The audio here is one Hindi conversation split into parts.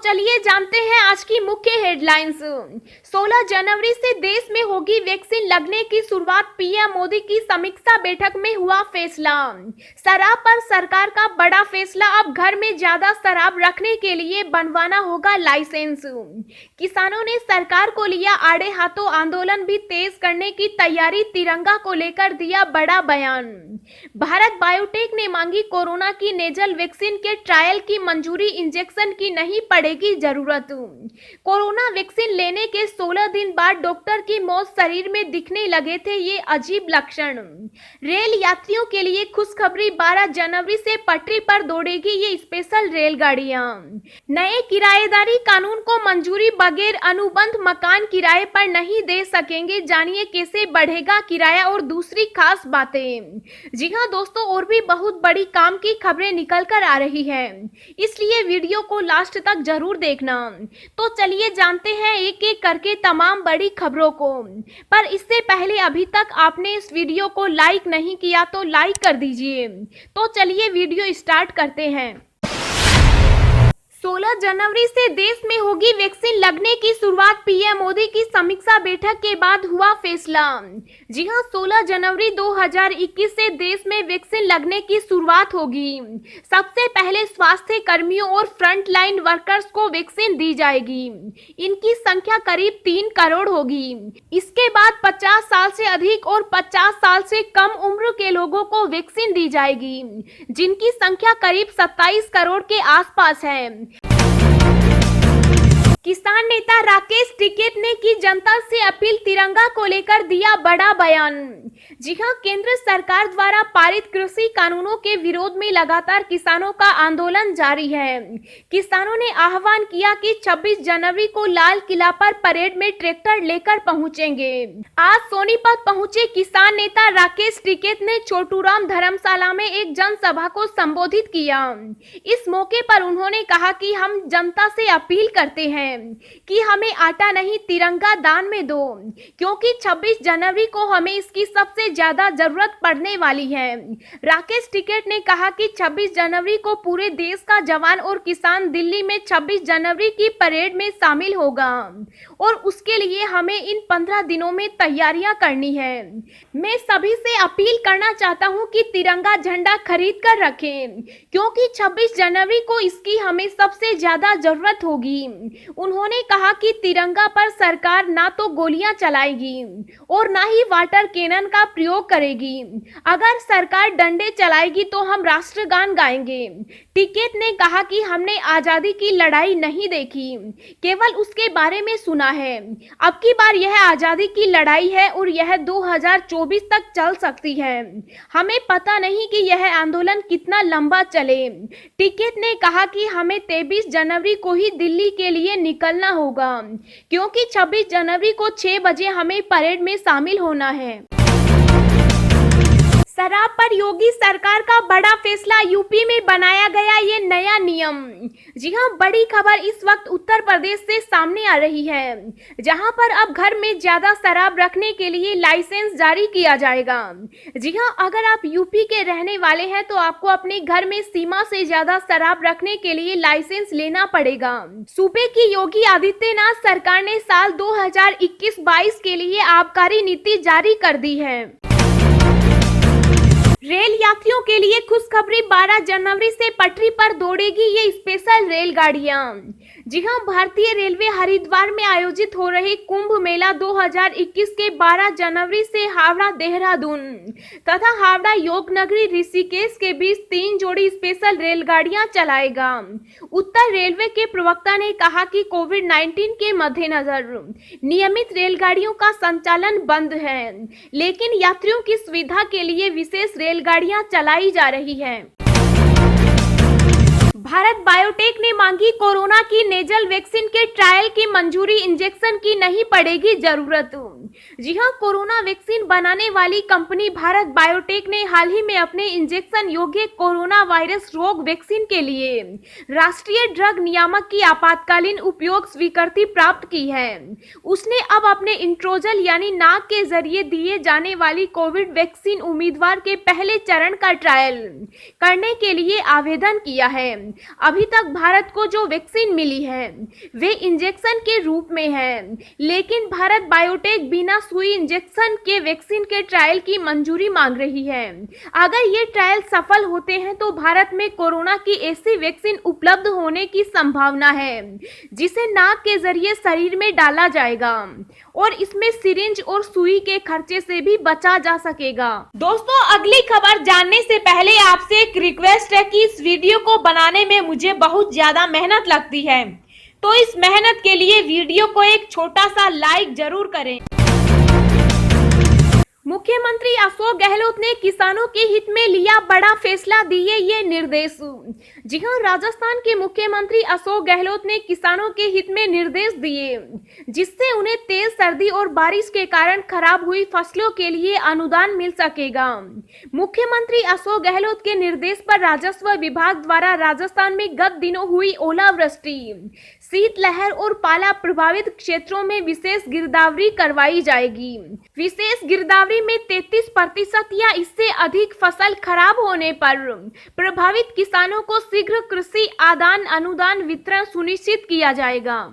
चलिए जानते हैं आज की मुख्य हेडलाइंस। 16 जनवरी से देश में होगी वैक्सीन लगने की शुरुआत, पीएम मोदी की समीक्षा बैठक में हुआ फैसला। शराब पर सरकार का बड़ा फैसला, अब घर में ज्यादा शराब रखने के लिए बनवाना होगा लाइसेंस। किसानों ने सरकार को लिया आड़े हाथों, आंदोलन भी तेज करने की तैयारी, तिरंगा को लेकर दिया बड़ा बयान। भारत बायोटेक ने मांगी कोरोना की नेजल वैक्सीन के ट्रायल की मंजूरी, इंजेक्शन की नहीं पड़ेगी जरूरत। कोरोना वैक्सीन लेने के 16 दिन बाद डॉक्टर की मौत, शरीर में दिखने लगे थे ये अजीब लक्षण। रेल यात्रियों के लिए खुशखबरी, 12 जनवरी से पटरी पर दौड़ेगी ये स्पेशल रेलगाड़ियां। नए किराएदारी कानून को मंजूरी, बगैर अनुबंध मकान किराए पर नहीं दे सकेंगे, जानिए कैसे बढ़ेगा किराया और दूसरी खास बातें। जी हाँ दोस्तों, और भी बहुत बड़ी काम की खबरें निकल कर आ रही है, इसलिए वीडियो को लास्ट तक जरूर देखना। तो चलिए जानते हैं एक एक करके तमाम बड़ी खबरों को। पर इससे पहले अभी तक आपने इस वीडियो को लाइक नहीं किया तो लाइक कर दीजिए। तो चलिए वीडियो स्टार्ट करते हैं। 16 जनवरी से देश में होगी वैक्सीन लगने की शुरुआत, पीएम मोदी की समीक्षा बैठक के बाद हुआ फैसला। जी हां, 16 जनवरी 2021 से देश में वैक्सीन लगने की शुरुआत होगी। सबसे पहले स्वास्थ्य कर्मियों और फ्रंट लाइन वर्कर्स को वैक्सीन दी जाएगी। इनकी संख्या करीब 3 करोड़ होगी। इसके बाद 50 साल से अधिक और 50 साल से कम उम्र के लोगों को वैक्सीन दी जाएगी, जिनकी संख्या करीब 27 करोड़ के आसपास है। किसान नेता राकेश टिकैत ने की जनता से अपील, तिरंगा को लेकर दिया बड़ा बयान। जी हां, केंद्र सरकार द्वारा पारित कृषि कानूनों के विरोध में लगातार किसानों का आंदोलन जारी है। किसानों ने आह्वान किया कि 26 जनवरी को लाल किला पर परेड में ट्रैक्टर लेकर पहुंचेंगे। आज सोनीपत पहुंचे किसान नेता राकेश टिकैत ने छोटूराम धर्मशाला में एक जनसभा को संबोधित किया। इस मौके पर उन्होंने कहा कि हम जनता से अपील करते हैं कि हमें आटा नहीं तिरंगा दान में दो, क्योंकि 26 जनवरी को हमें इसकी सबसे ज्यादा जरूरत पड़ने वाली है। राकेश टिकैत ने कहा कि 26 जनवरी को पूरे देश का जवान और किसान दिल्ली में 26 जनवरी की परेड में शामिल होगा और उसके लिए हमें इन 15 दिनों में तैयारियां करनी है। मैं सभी से अपील करना चाहता हूं कि तिरंगा झंडा खरीद कर रखें, क्योंकि 26 जनवरी को इसकी हमें सबसे ज्यादा जरूरत होगी। उन्होंने कहा कि तिरंगा पर सरकार ना तो गोलियां चलाएगी और ना ही वाटर कैनन का प्रयोग करेगी। अगर सरकार डंडे चलाएगी तो हम राष्ट्रगान गाएंगे। टिकैत ने कहा कि हमने आजादी की लड़ाई नहीं देखी, केवल उसके बारे में सुना है। अब की बार यह आजादी की लड़ाई है और यह 2024 तक चल सकती है। हमें पता नहीं कि यह आंदोलन कितना लंबा चले। टिकैत ने कहा कि हमें 23 जनवरी को ही दिल्ली के लिए निकलना होगा, क्योंकि 26 जनवरी को 6 बजे हमें परेड में शामिल होना है। शराब पर योगी सरकार का बड़ा फैसला, यूपी में बनाया गया ये नया नियम। जी हां, बड़ी खबर इस वक्त उत्तर प्रदेश से सामने आ रही है, जहां पर अब घर में ज्यादा शराब रखने के लिए लाइसेंस जारी किया जाएगा। जी हां, अगर आप यूपी के रहने वाले हैं तो आपको अपने घर में सीमा से ज्यादा शराब रखने के लिए लाइसेंस लेना पड़ेगा। सूबे की योगी आदित्यनाथ सरकार ने साल 2021-22 के लिए आबकारी नीति जारी कर दी है। रेल यात्रियों के लिए खुशखबरी, 12 जनवरी से पटरी पर दौड़ेगी ये स्पेशल रेलगाड़ियां। जी हां, भारतीय रेलवे हरिद्वार में आयोजित हो रहे कुंभ मेला 2021 के 12 जनवरी से हावड़ा देहरादून तथा हावड़ा योगनगरी ऋषिकेश के बीच 3 जोड़ी स्पेशल रेलगाड़ियां चलाएगा। उत्तर रेलवे के प्रवक्ता ने कहा कि कोविड-19 के मद्देनजर नियमित रेलगाड़ियों का संचालन बंद है, लेकिन यात्रियों की सुविधा के लिए विशेष रेलगाड़ियां चलाई जा रही हैं। भारत बायोटेक ने मांगी कोरोना की नेजल वैक्सीन के ट्रायल की मंजूरी, इंजेक्शन की नहीं पड़ेगी जरूरत। जी हां, कोरोना वैक्सीन बनाने वाली कंपनी भारत बायोटेक ने हाल ही में अपने इंजेक्शन योग्य कोरोना वायरस रोग वैक्सीन के लिए राष्ट्रीय ड्रग नियामक की आपातकालीन उपयोग स्वीकृति प्राप्त की है। उसने अब अपने इंट्रोजल यानी नाक के जरिए दिए जाने वाली कोविड वैक्सीन उम्मीदवार के पहले चरण का ट्रायल करने के लिए आवेदन किया है। अभी तक भारत को जो वैक्सीन मिली है वे इंजेक्शन के रूप में है, लेकिन भारत बायोटेक बिना सुई इंजेक्शन के वैक्सीन के ट्रायल की मंजूरी मांग रही है। अगर ये ट्रायल सफल होते हैं तो भारत में कोरोना की ऐसी वैक्सीन उपलब्ध होने की संभावना है जिसे नाक के जरिए शरीर में डाला जाएगा और इसमें सिरिंज और सुई के खर्चे से भी बचा जा सकेगा। दोस्तों, अगली खबर जानने से पहले आपसे एक रिक्वेस्ट है कि इस वीडियो को बनाने में मुझे बहुत ज्यादा मेहनत लगती है, तो इस मेहनत के लिए वीडियो को एक छोटा सा लाइक जरूर करें। मुख्यमंत्री अशोक गहलोत ने किसानों के हित में लिया बड़ा फैसला, दिए ये निर्देश। जी हां, राजस्थान के मुख्यमंत्री अशोक गहलोत ने किसानों के हित में निर्देश दिए जिससे उन्हें तेज सर्दी और बारिश के कारण खराब हुई फसलों के लिए अनुदान मिल सकेगा। मुख्यमंत्री अशोक गहलोत के निर्देश पर राजस्व विभाग द्वारा राजस्थान में गत दिनों हुई ओलावृष्टि, शीतलहर और पाला प्रभावित क्षेत्रों में विशेष गिरदावरी करवाई जाएगी। विशेष गिरदावरी में 33% या इससे अधिक फसल खराब होने पर प्रभावित किसानों को शीघ्र कृषि आदान अनुदान वितरण सुनिश्चित किया जाएगा।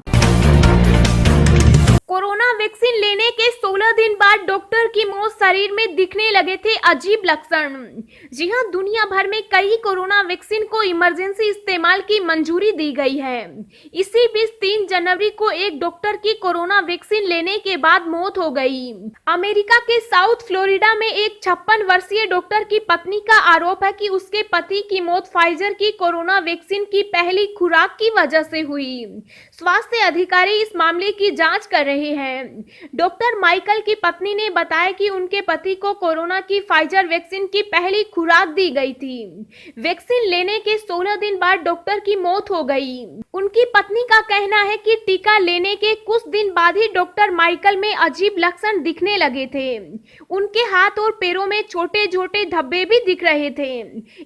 कोरोना वैक्सीन लेने के 16 दिन बाद डॉक्टर की मौत, शरीर में दिखने लगे थे अजीब लक्षण। जी हां, दुनिया भर में कई कोरोना वैक्सीन को इमरजेंसी इस्तेमाल की मंजूरी दी गई है। इसी बीच 3 जनवरी को एक डॉक्टर की कोरोना वैक्सीन लेने के बाद मौत हो गई। अमेरिका के साउथ फ्लोरिडा में एक 56 वर्षीय डॉक्टर की पत्नी का आरोप है कि उसके पति की मौत फाइजर की कोरोना वैक्सीन की पहली खुराक की वजह से हुई। स्वास्थ्य अधिकारी इस मामले की जाँच कर रहे हैं। डॉक्टर माइकल की पत्नी ने बताया कि उनके पति को कोरोना की फाइजर वैक्सीन की पहली खुराक दी गई थी। वैक्सीन लेने के 16 दिन बाद डॉक्टर की मौत हो गई। उनकी पत्नी का कहना है कि टीका लेने के कुछ दिन बाद ही डॉक्टर माइकल में अजीब लक्षण दिखने लगे थे। उनके हाथ और पैरों में छोटे छोटे धब्बे भी दिख रहे थे।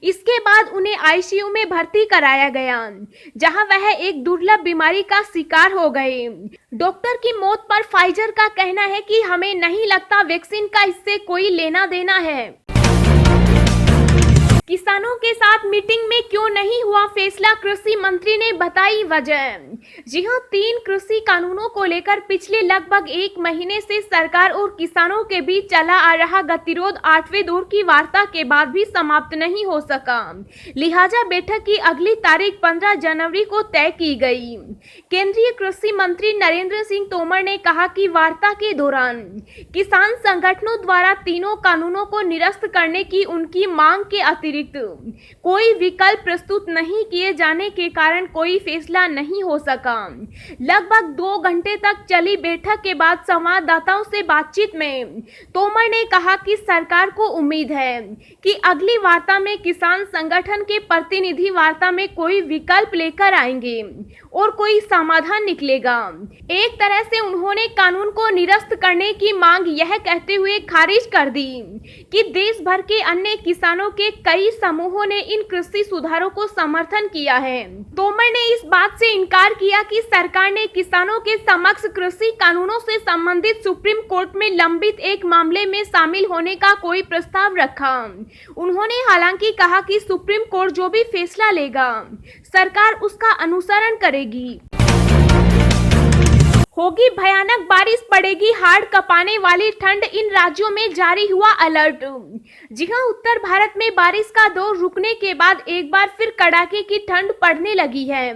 इसके बाद उन्हें आईसीयू में भर्ती कराया गया, जहां वह एक दुर्लभ बीमारी का शिकार हो गए। डॉक्टर की मौत पर फाइजर का कहना है कि हमें नहीं लगता वैक्सीन का इससे कोई लेना देना है। किसानों के साथ मीटिंग में क्यों नहीं हुआ फैसला, कृषि मंत्री ने बताई वजह। जी हां, 3 कृषि कानूनों को लेकर पिछले लगभग 1 महीने से सरकार और किसानों के बीच चला आ रहा गतिरोध 8वें दौर की वार्ता के बाद भी समाप्त नहीं हो सका। लिहाजा बैठक की अगली तारीख 15 जनवरी को तय की गई। केंद्रीय कृषि मंत्री नरेंद्र सिंह तोमर ने कहा कि वार्ता के दौरान किसान संगठनों द्वारा तीनों कानूनों को निरस्त करने की उनकी मांग के अतिरिक्त कोई विकल्प प्रस्तुत नहीं किए जाने के कारण कोई फैसला नहीं हो सका। लगभग 2 घंटे तक चली बैठक के बाद संवाददाताओं से बातचीत में तोमर ने कहा कि सरकार को उम्मीद है कि अगली वार्ता में किसान संगठन के प्रतिनिधि वार्ता में कोई विकल्प लेकर आएंगे और कोई समाधान निकलेगा। एक तरह से उन्होंने कानून को निरस्त करने की मांग यह कहते हुए खारिज कर दी कि देश भर के अन्य किसानों के कई समूहों ने इन कृषि सुधारों को समर्थन किया है। तोमर ने इस बात से इनकार किया कि सरकार ने किसानों के समक्ष कृषि कानूनों से संबंधित सुप्रीम कोर्ट में लंबित एक मामले में शामिल होने का कोई प्रस्ताव रखा। उन्होंने हालांकि कहा कि सुप्रीम कोर्ट जो भी फैसला लेगा सरकार उसका अनुसरण करेगी। होगी भयानक बारिश, पड़ेगी हाड़ कपाने वाली ठंड, इन राज्यों में जारी हुआ अलर्ट। जी हां, उत्तर भारत में बारिश का दौर रुकने के बाद एक बार फिर कड़ाके की ठंड पड़ने लगी है।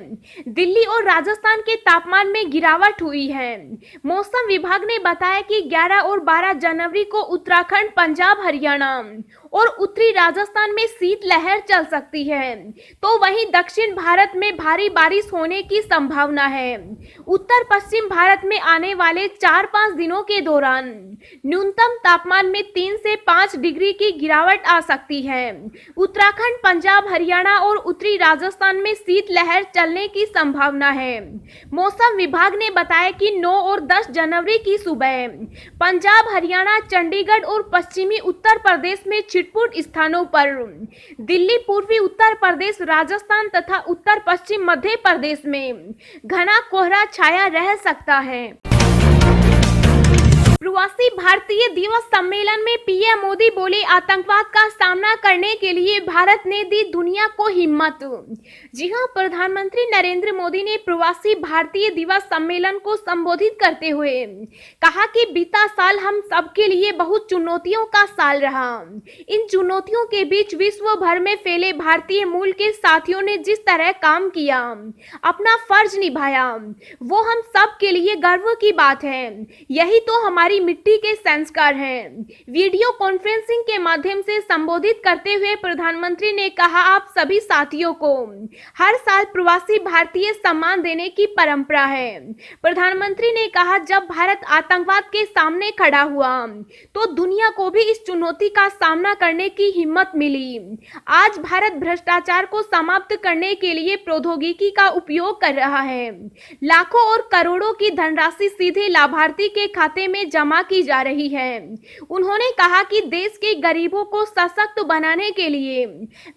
दिल्ली और राजस्थान के तापमान में गिरावट हुई है। मौसम विभाग ने बताया कि 11 और 12 जनवरी को उत्तराखंड, पंजाब, हरियाणा और उत्तरी राजस्थान में शीतलहर चल सकती है, तो वहीं दक्षिण भारत में भारी बारिश होने की संभावना है। उत्तर पश्चिम भारत में आने वाले 4-5 दिनों के दौरान न्यूनतम तापमान में 3 से 5 डिग्री की गिरावट आ सकती है। उत्तराखंड, पंजाब, हरियाणा और उत्तरी राजस्थान में शीतलहर चलने की संभावना है। मौसम विभाग ने बताया कि 9 और 10 जनवरी की सुबह पंजाब, हरियाणा, चंडीगढ़ और पश्चिमी उत्तर प्रदेश में छिटपुट स्थानों पर, दिल्ली, पूर्वी उत्तर प्रदेश, राजस्थान तथा उत्तर पश्चिम मध्य प्रदेश में घना कोहरा छाया रह सकता है। प्रवासी भारतीय दिवस सम्मेलन में पीएम मोदी बोले, आतंकवाद का सामना करने के लिए भारत ने दी दुनिया को हिम्मत। जी हां, प्रधानमंत्री नरेंद्र मोदी ने प्रवासी भारतीय दिवस सम्मेलन को संबोधित करते हुए कहा कि बीता साल हम सबके लिए बहुत चुनौतियों का साल रहा। इन चुनौतियों के बीच विश्व भर में फैले भारतीय मूल के साथियों ने जिस तरह काम किया, अपना फर्ज निभाया, वो हम सब के लिए गर्व की बात है। यही तो हमारी मिट्टी के संस्कार हैं। वीडियो कॉन्फ्रेंसिंग के माध्यम से संबोधित करते हुए प्रधानमंत्री ने कहा, आप सभी साथियों को हर साल प्रवासी भारतीय सम्मान देने की परंपरा है। प्रधानमंत्री ने कहा, जब भारत आतंकवाद के सामने खड़ा हुआ तो दुनिया को भी इस चुनौती का सामना करने की हिम्मत मिली। आज भारत भ्रष्टाचार को समाप्त करने के लिए प्रौद्योगिकी का उपयोग कर रहा है। लाखों और करोड़ों की धनराशि सीधे लाभार्थी के खाते में जमा की जा रही है। उन्होंने कहा कि देश के गरीबों को सशक्त बनाने के लिए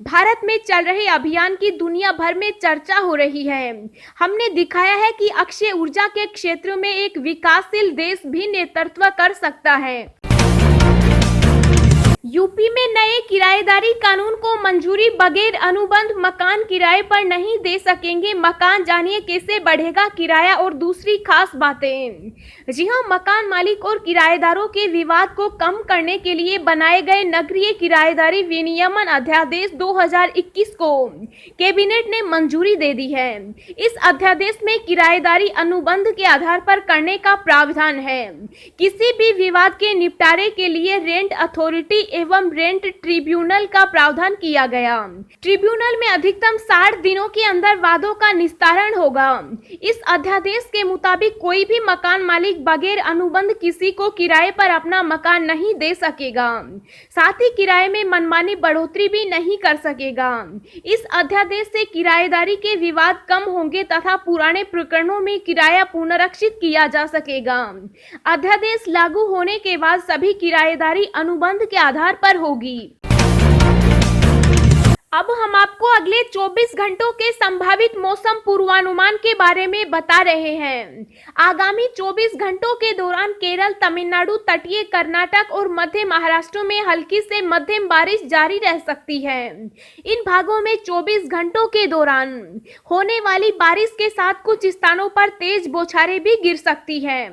भारत में चल रहे अभियान की दुनिया भर में चर्चा हो रही है। हमने दिखाया है कि अक्षय ऊर्जा के क्षेत्र में एक विकासशील देश भी नेतृत्व कर सकता है। यूपी में नए किराएदारी कानून को मंजूरी, बगैर अनुबंध मकान किराए पर नहीं दे सकेंगे मकान। जानिए कैसे बढ़ेगा किराया और दूसरी खास बातें। जी हां, मकान मालिक और किराएदारों के विवाद को कम करने के लिए बनाए गए नगरीय किराएदारी विनियमन अध्यादेश 2021 को कैबिनेट ने मंजूरी दे दी है। इस अध्यादेश में किराएदारी अनुबंध के आधार पर करने का प्रावधान है। किसी भी विवाद के निपटारे के लिए रेंट अथॉरिटी एवं रेंट ट्रिब्यूनल का प्रावधान किया गया। ट्रिब्यूनल में अधिकतम 60 दिनों के अंदर वादों का निस्तारण होगा। इस अध्यादेश के मुताबिक कोई भी मकान मालिक बगैर अनुबंध किसी को किराए पर अपना मकान नहीं दे सकेगा, साथ ही किराए में मनमानी बढ़ोतरी भी नहीं कर सकेगा। इस अध्यादेश से किराएदारी के विवाद कम होंगे तथा पुराने प्रकरणों में किराया पुनरीक्षित किया जा सकेगा। अध्यादेश लागू होने के बाद सभी किराएदारी अनुबंध के आधार पर होगी। अब हम आपको अगले 24 घंटों के संभावित मौसम पूर्वानुमान के बारे में बता रहे हैं। आगामी 24 घंटों के दौरान केरल, तमिलनाडु, तटीय कर्नाटक और मध्य महाराष्ट्र में हल्की से मध्यम बारिश जारी रह सकती है। इन भागों में 24 घंटों के दौरान होने वाली बारिश के साथ कुछ स्थानों पर तेज बौछारें भी गिर सकती है।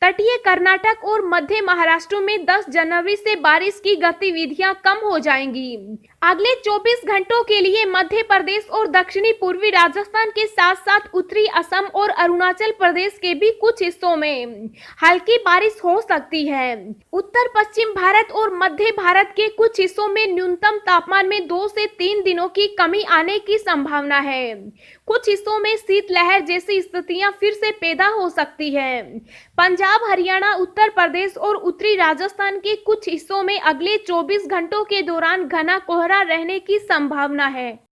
तटीय कर्नाटक और मध्य महाराष्ट्र में 10 जनवरी से बारिश की गतिविधियां कम हो जाएंगी। अगले 24 घंटों के लिए मध्य प्रदेश और दक्षिणी पूर्वी राजस्थान के साथ साथ उत्तरी असम और अरुणाचल प्रदेश के भी कुछ हिस्सों में हल्की बारिश हो सकती है। उत्तर पश्चिम भारत और मध्य भारत के कुछ हिस्सों में न्यूनतम तापमान में 2 से 3 दिनों की कमी आने की संभावना है। कुछ हिस्सों में शीतलहर जैसी स्थितियां फिर से पैदा हो सकती है। पंजाब, हरियाणा, उत्तर प्रदेश और उत्तरी राजस्थान के कुछ हिस्सों में अगले 24 घंटों के दौरान घना कोहरा रहने की संभावना है।